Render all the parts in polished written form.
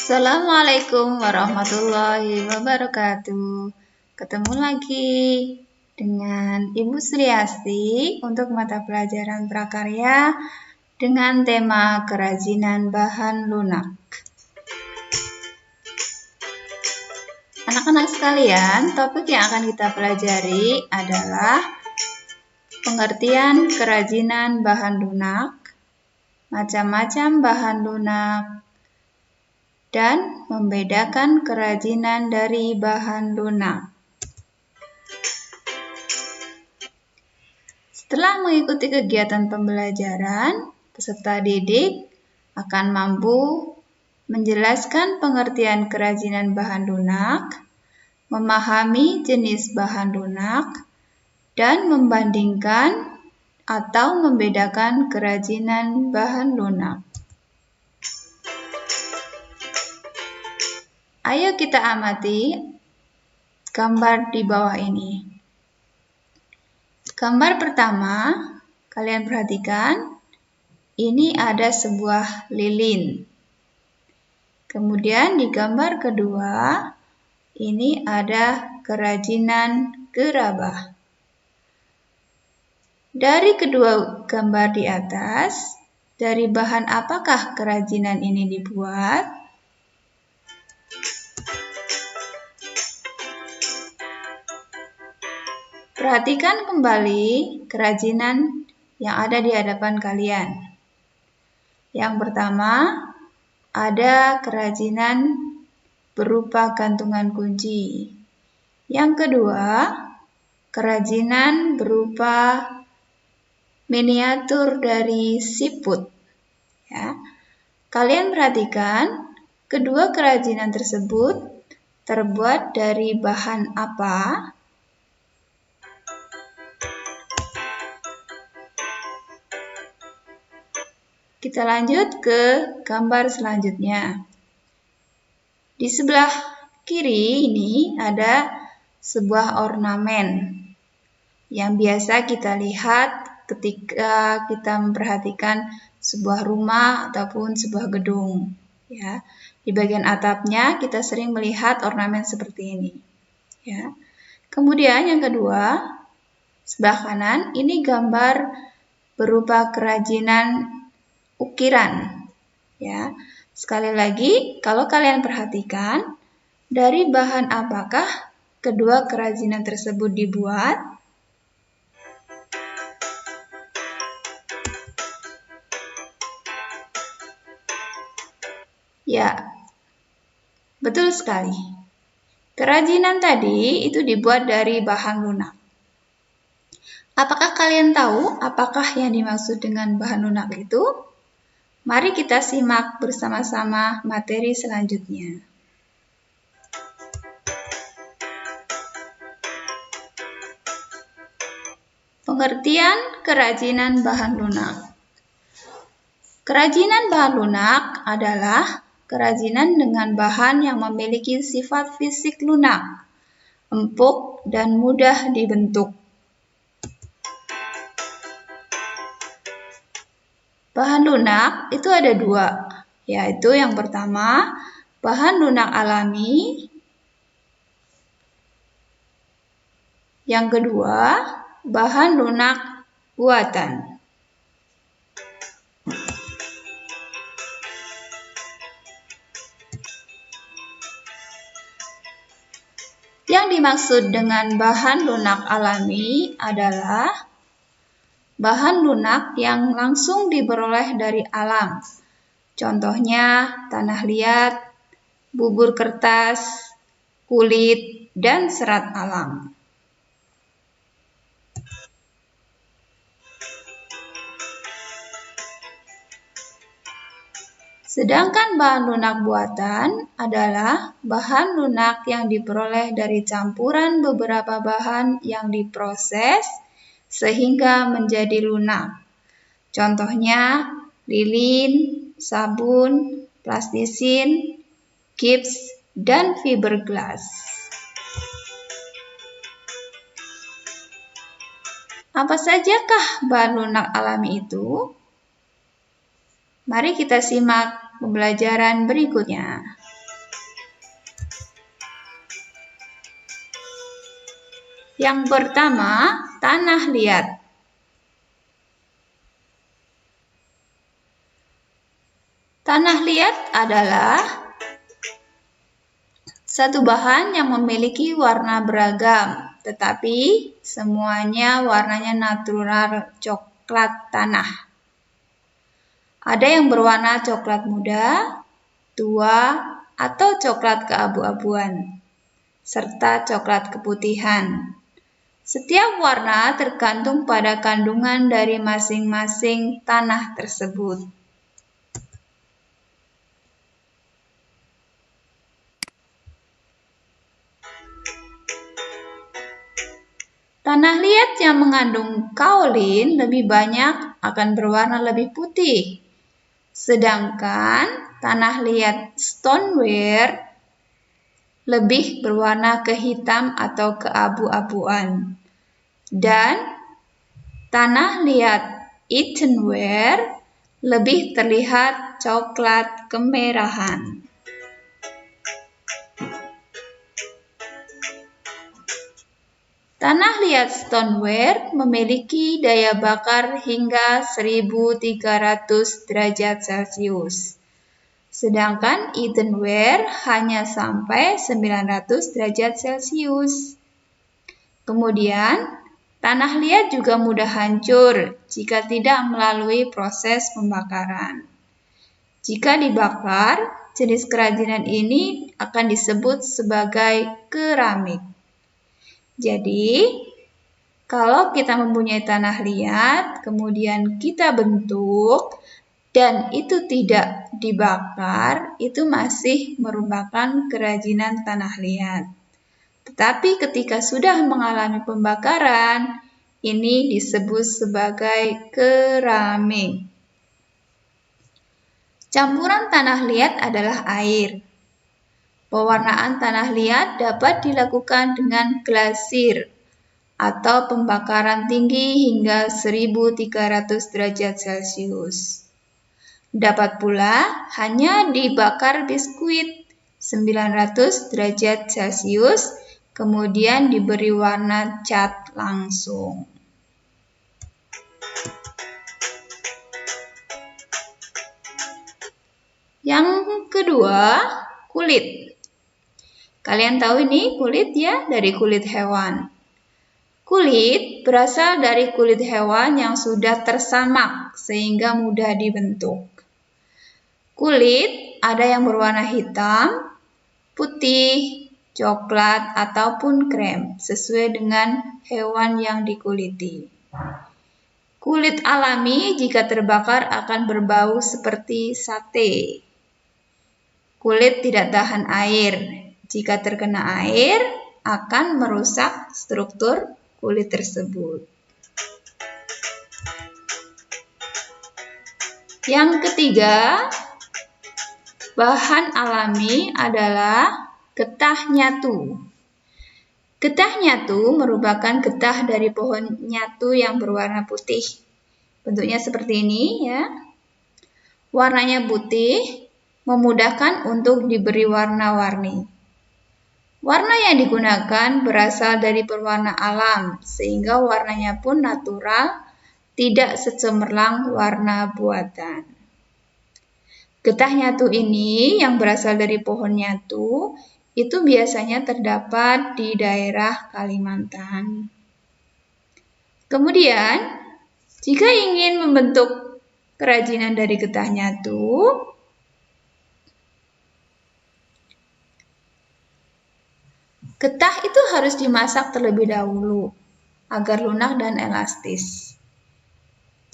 Assalamualaikum warahmatullahi wabarakatuh. Ketemu lagi dengan Ibu Sriasti untuk mata pelajaran prakarya dengan tema kerajinan bahan lunak. Anak-anak sekalian, topik yang akan kita pelajari adalah pengertian kerajinan bahan lunak, macam-macam bahan lunak, dan membedakan kerajinan dari bahan lunak. Setelah mengikuti kegiatan pembelajaran, peserta didik akan mampu menjelaskan pengertian kerajinan bahan lunak, memahami jenis bahan lunak, dan membandingkan atau membedakan kerajinan bahan lunak. Ayo kita amati gambar di bawah ini. Gambar pertama, kalian perhatikan, ini ada sebuah lilin. Kemudian di gambar kedua, ini ada kerajinan gerabah. Dari kedua gambar di atas, dari bahan apakah kerajinan ini dibuat? Perhatikan kembali kerajinan yang ada di hadapan kalian. Yang pertama, ada kerajinan berupa gantungan kunci. Yang kedua, kerajinan berupa miniatur dari siput. Ya. Kalian perhatikan, kedua kerajinan tersebut terbuat dari bahan apa? Kita lanjut ke gambar selanjutnya. Di sebelah kiri ini ada sebuah ornamen yang biasa kita lihat ketika kita memperhatikan sebuah rumah ataupun sebuah gedung. Ya, di bagian atapnya kita sering melihat ornamen seperti ini. Ya. Kemudian yang kedua, sebelah kanan ini gambar berupa kerajinan ukiran. Ya. Sekali lagi, kalau kalian perhatikan, dari bahan apakah kedua kerajinan tersebut dibuat? Ya, betul sekali. Kerajinan tadi itu dibuat dari bahan lunak. Apakah kalian tahu apakah yang dimaksud dengan bahan lunak itu? Mari kita simak bersama-sama materi selanjutnya. Pengertian kerajinan bahan lunak. Kerajinan bahan lunak adalah kerajinan dengan bahan yang memiliki sifat fisik lunak, empuk, dan mudah dibentuk. Bahan lunak itu ada dua, yaitu yang pertama, bahan lunak alami. Yang kedua, bahan lunak buatan. Yang dimaksud dengan bahan lunak alami adalah bahan lunak yang langsung diperoleh dari alam. Contohnya tanah liat, bubur kertas, kulit, dan serat alam. Sedangkan bahan lunak buatan adalah bahan lunak yang diperoleh dari campuran beberapa bahan yang diproses sehingga menjadi lunak. Contohnya lilin, sabun, plastisin, gips, dan fiberglass. Apa sajakah bahan lunak alami itu? Mari kita simak pembelajaran berikutnya. Yang pertama, tanah liat. Tanah liat adalah satu bahan yang memiliki warna beragam, tetapi semuanya warnanya natural coklat tanah. Ada yang berwarna coklat muda, tua, atau coklat keabu-abuan, serta coklat keputihan. Setiap warna tergantung pada kandungan dari masing-masing tanah tersebut. Tanah liat yang mengandung kaolin lebih banyak akan berwarna lebih putih. Sedangkan tanah liat stoneware lebih berwarna kehitam atau keabu-abuan. Dan tanah liat earthenware lebih terlihat coklat kemerahan. Tanah liat stoneware memiliki daya bakar hingga 1300 derajat Celcius. Sedangkan earthenware hanya sampai 900 derajat Celcius. Kemudian, tanah liat juga mudah hancur jika tidak melalui proses pembakaran. Jika dibakar, jenis kerajinan ini akan disebut sebagai keramik. Jadi, kalau kita mempunyai tanah liat, kemudian kita bentuk, dan itu tidak dibakar, itu masih merupakan kerajinan tanah liat. Tetapi ketika sudah mengalami pembakaran, ini disebut sebagai keramik. Campuran tanah liat adalah air. Pewarnaan tanah liat dapat dilakukan dengan glasir atau pembakaran tinggi hingga 1300 derajat Celcius. Dapat pula hanya dibakar biskuit 900 derajat Celcius, kemudian diberi warna cat langsung. Yang kedua, kulit. Kalian tahu ini kulit ya, dari kulit hewan. Kulit berasal dari kulit hewan yang sudah tersamak sehingga mudah dibentuk. Kulit ada yang berwarna hitam, putih, coklat, ataupun krem sesuai dengan hewan yang dikuliti. Kulit alami jika terbakar akan berbau seperti sate. Kulit tidak tahan air. Jika terkena air, akan merusak struktur kulit tersebut. Yang ketiga, bahan alami adalah getah nyatu. Getah nyatu merupakan getah dari pohon nyatu yang berwarna putih. Bentuknya seperti ini ya. Warnanya putih, memudahkan untuk diberi warna-warni. Warna yang digunakan berasal dari pewarna alam, sehingga warnanya pun natural, tidak secemerlang warna buatan. Getah nyatu ini yang berasal dari pohon nyatu, itu biasanya terdapat di daerah Kalimantan. Kemudian, jika ingin membentuk kerajinan dari getah nyatu, getah itu harus dimasak terlebih dahulu agar lunak dan elastis.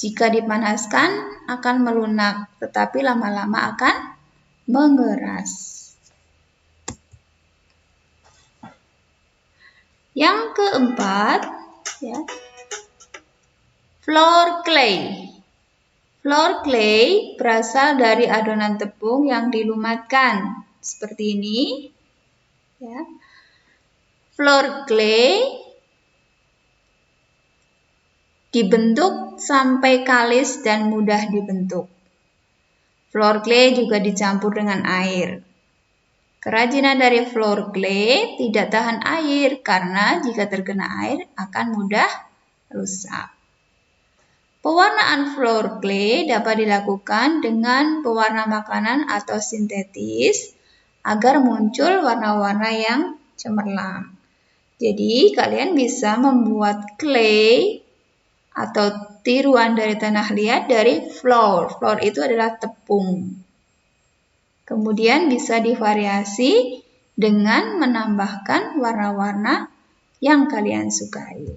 Jika dipanaskan akan melunak, tetapi lama-lama akan mengeras. Yang keempat, ya, floor clay. Floor clay berasal dari adonan tepung yang dilumatkan seperti ini, ya. Floor clay dibentuk sampai kalis dan mudah dibentuk. Floor clay juga dicampur dengan air. Kerajinan dari floor clay tidak tahan air karena jika terkena air akan mudah rusak. Pewarnaan floor clay dapat dilakukan dengan pewarna makanan atau sintetis agar muncul warna-warna yang cemerlang. Jadi kalian bisa membuat clay atau tiruan dari tanah liat dari floor. Floor itu adalah tepung. Kemudian bisa divariasi dengan menambahkan warna-warna yang kalian sukai.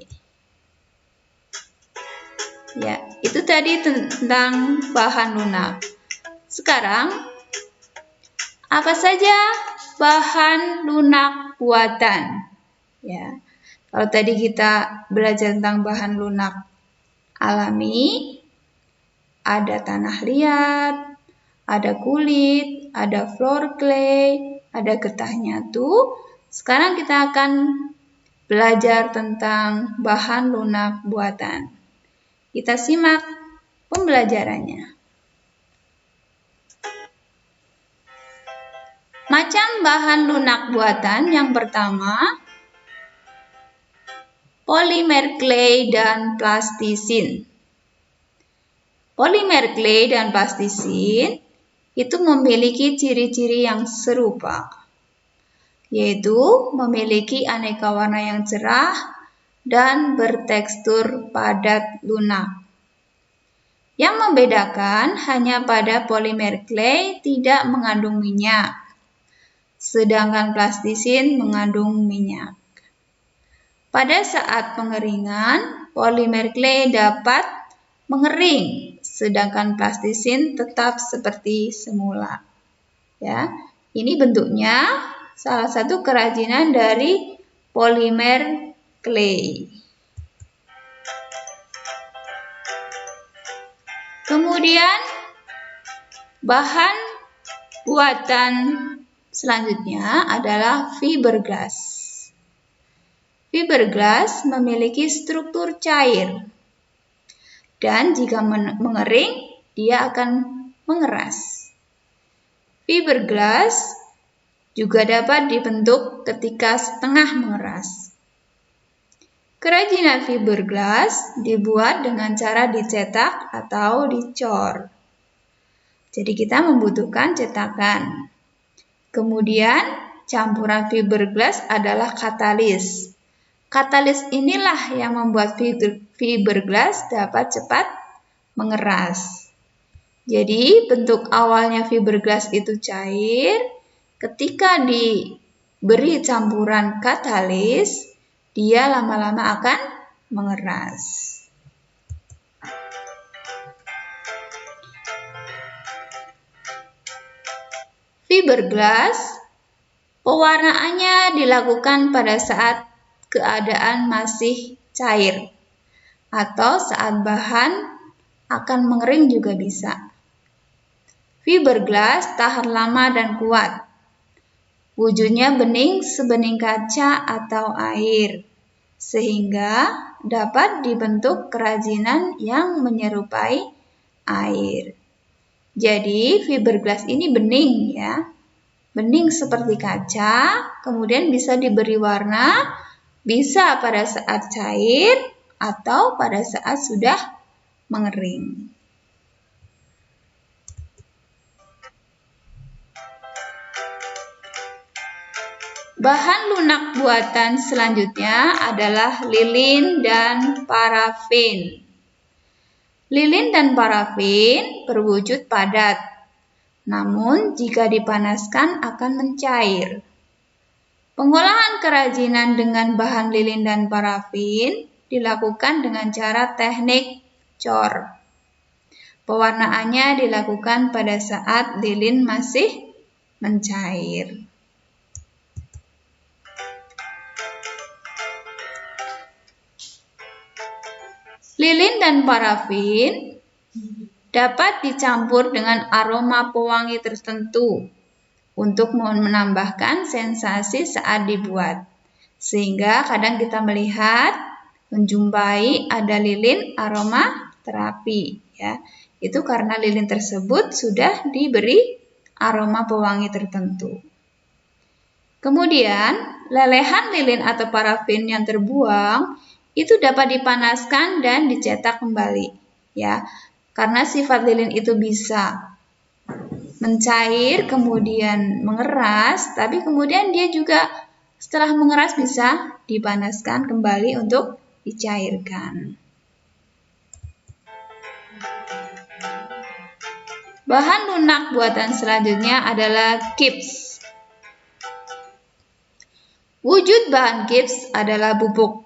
Ya, itu tadi tentang bahan lunak. Sekarang, apa saja bahan lunak buatan? Ya, kalau tadi kita belajar tentang bahan lunak alami, ada tanah liat, ada kulit, ada floor clay, ada getah nyatu. Sekarang kita akan belajar tentang bahan lunak buatan. Kita simak pembelajarannya. Macam bahan lunak buatan yang pertama, polimer clay dan plastisin. Polimer clay dan plastisin itu memiliki ciri-ciri yang serupa, yaitu memiliki aneka warna yang cerah dan bertekstur padat lunak. Yang membedakan hanya pada polimer clay tidak mengandung minyak, sedangkan plastisin mengandung minyak. Pada saat pengeringan, polimer clay dapat mengering, sedangkan plastisin tetap seperti semula. Ya, ini bentuknya salah satu kerajinan dari polimer clay. Kemudian bahan buatan selanjutnya adalah fiberglass. Fiberglass memiliki struktur cair dan jika mengering, dia akan mengeras. Fiberglass juga dapat dibentuk ketika setengah mengeras. Kerajinan fiberglass dibuat dengan cara dicetak atau dicor. Jadi kita membutuhkan cetakan. Kemudian campuran fiberglass adalah katalis. Katalis inilah yang membuat fiberglass dapat cepat mengeras. Jadi bentuk awalnya fiberglass itu cair. Ketika diberi campuran katalis, dia lama-lama akan mengeras. Fiberglass, pewarnaannya dilakukan pada saat keadaan masih cair atau saat bahan akan mengering juga bisa. Fiberglass tahan lama dan kuat. Wujudnya bening sebening kaca atau air, sehingga dapat dibentuk kerajinan yang menyerupai air. Jadi fiberglass ini bening ya, bening seperti kaca, kemudian bisa diberi warna, bisa pada saat cair atau pada saat sudah mengering. Bahan lunak buatan selanjutnya adalah lilin dan parafin. Lilin dan parafin berwujud padat, namun jika dipanaskan akan mencair. Pengolahan kerajinan dengan bahan lilin dan parafin dilakukan dengan cara teknik cor. Pewarnaannya dilakukan pada saat lilin masih mencair. Lilin dan parafin dapat dicampur dengan aroma pewangi tertentu untuk menambahkan sensasi saat dibuat. Sehingga kadang kita melihat, menjumpai ada lilin aroma terapi. Ya. Itu karena lilin tersebut sudah diberi aroma pewangi tertentu. Kemudian, lelehan lilin atau parafin yang terbuang itu dapat dipanaskan dan dicetak kembali, ya. Karena sifat lilin itu bisa mencair, kemudian mengeras, tapi kemudian dia juga setelah mengeras bisa dipanaskan kembali untuk dicairkan. Bahan lunak buatan selanjutnya adalah gips. Wujud bahan gips adalah bubuk.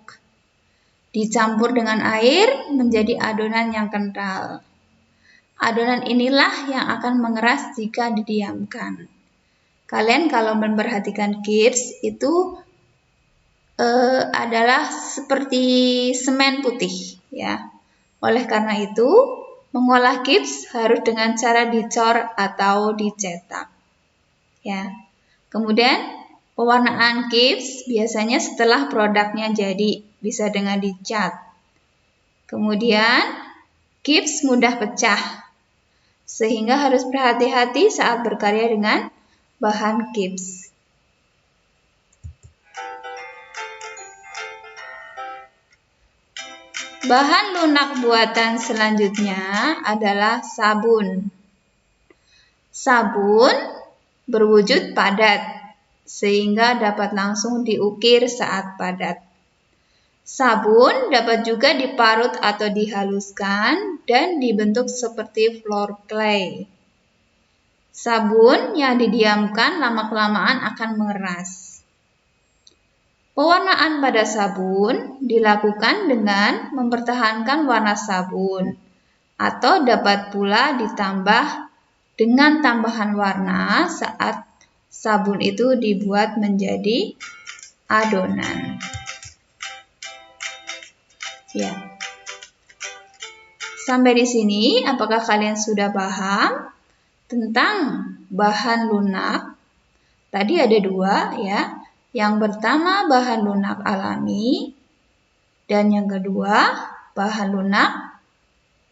Dicampur dengan air menjadi adonan yang kental. Adonan inilah yang akan mengeras jika didiamkan. Kalian kalau memperhatikan gips itu adalah seperti semen putih, ya. Oleh karena itu, mengolah gips harus dengan cara dicor atau dicetak, ya. Kemudian pewarnaan gips biasanya setelah produknya jadi, bisa dengan dicat. Kemudian gips mudah pecah, sehingga harus berhati-hati saat berkarya dengan bahan gips. Bahan lunak buatan selanjutnya adalah sabun. Sabun berwujud padat, sehingga dapat langsung diukir saat padat. Sabun dapat juga diparut atau dihaluskan dan dibentuk seperti floor clay. Sabun yang didiamkan lama-kelamaan akan mengeras. Pewarnaan pada sabun dilakukan dengan mempertahankan warna sabun, atau dapat pula ditambah dengan tambahan warna saat sabun itu dibuat menjadi adonan. Ya. Sampai di sini, apakah kalian sudah paham tentang bahan lunak? Tadi ada dua, ya. Yang pertama bahan lunak alami, dan yang kedua bahan lunak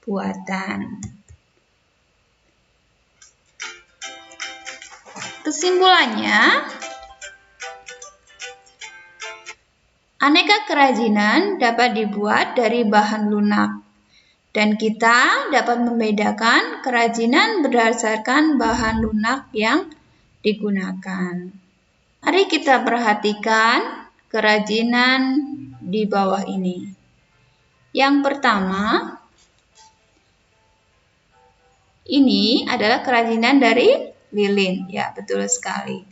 buatan. Kesimpulannya, aneka kerajinan dapat dibuat dari bahan lunak, dan kita dapat membedakan kerajinan berdasarkan bahan lunak yang digunakan. Mari kita perhatikan kerajinan di bawah ini. Yang pertama, ini adalah kerajinan dari lilin. Ya, betul sekali.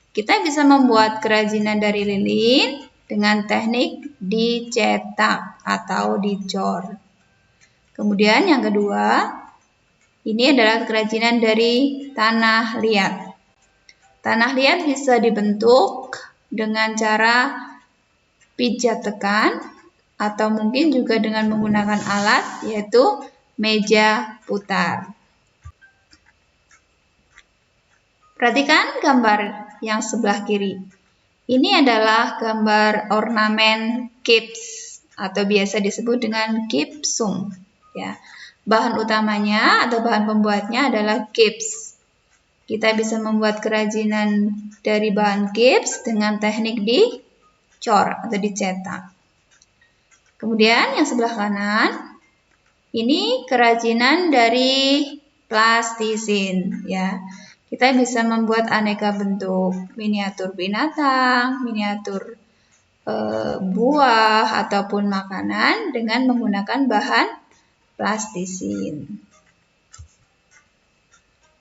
Kita bisa membuat kerajinan dari lilin dengan teknik dicetak atau dicor. Kemudian yang kedua, ini adalah kerajinan dari tanah liat. Tanah liat bisa dibentuk dengan cara pijat tekan atau mungkin juga dengan menggunakan alat yaitu meja putar. Perhatikan gambar yang sebelah kiri. Ini adalah gambar ornamen gips atau biasa disebut dengan gipsum. Ya. Bahan utamanya atau bahan pembuatnya adalah gips. Kita bisa membuat kerajinan dari bahan gips dengan teknik dicor atau dicetak. Kemudian yang sebelah kanan, ini kerajinan dari plastisin. Ya. Kita bisa membuat aneka bentuk, miniatur binatang, miniatur buah, ataupun makanan dengan menggunakan bahan plastisin.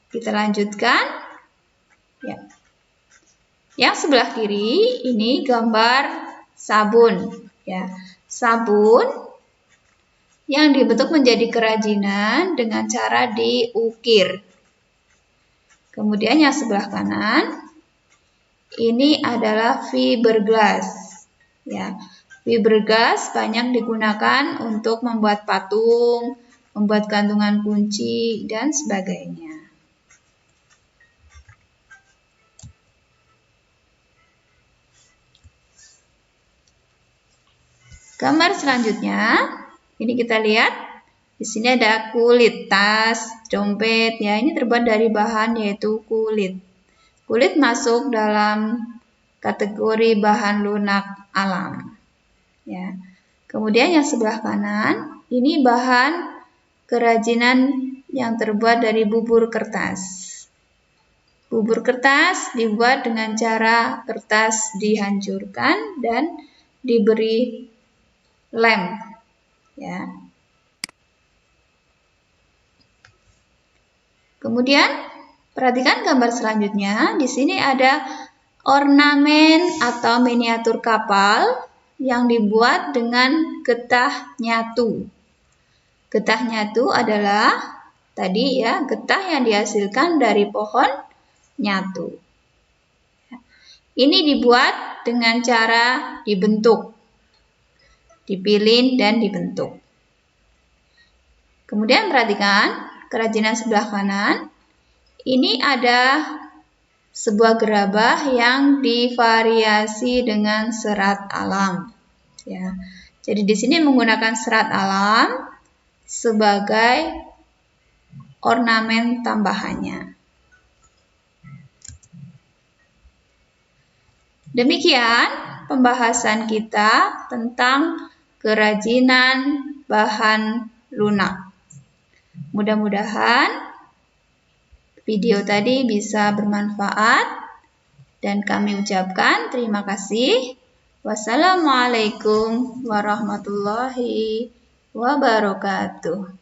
Kita lanjutkan. Ya. Yang sebelah kiri ini gambar sabun. Ya. Sabun yang dibentuk menjadi kerajinan dengan cara diukir. Kemudian yang sebelah kanan ini adalah fiberglass. Ya. Fiberglass banyak digunakan untuk membuat patung, membuat gantungan kunci, dan sebagainya. Gambar selanjutnya, ini kita lihat, di sini ada kulit, tas, dompet, ya ini terbuat dari bahan yaitu kulit. Kulit masuk dalam kategori bahan lunak alam. Ya. Kemudian yang sebelah kanan, ini bahan kerajinan yang terbuat dari bubur kertas. Bubur kertas dibuat dengan cara kertas dihancurkan dan diberi lem. Ya. Kemudian perhatikan gambar selanjutnya. Di sini ada ornamen atau miniatur kapal yang dibuat dengan getah nyatu. Getah nyatu adalah tadi ya, getah yang dihasilkan dari pohon nyatu. Ini dibuat dengan cara dibentuk, dipilin dan dibentuk. Kemudian perhatikan kerajinan sebelah kanan. Ini ada sebuah gerabah yang divariasi dengan serat alam. Ya. Jadi di sini menggunakan serat alam sebagai ornamen tambahannya. Demikian pembahasan kita tentang kerajinan bahan lunak. Mudah-mudahan video tadi bisa bermanfaat dan kami ucapkan terima kasih. Wassalamualaikum warahmatullahi wabarakatuh.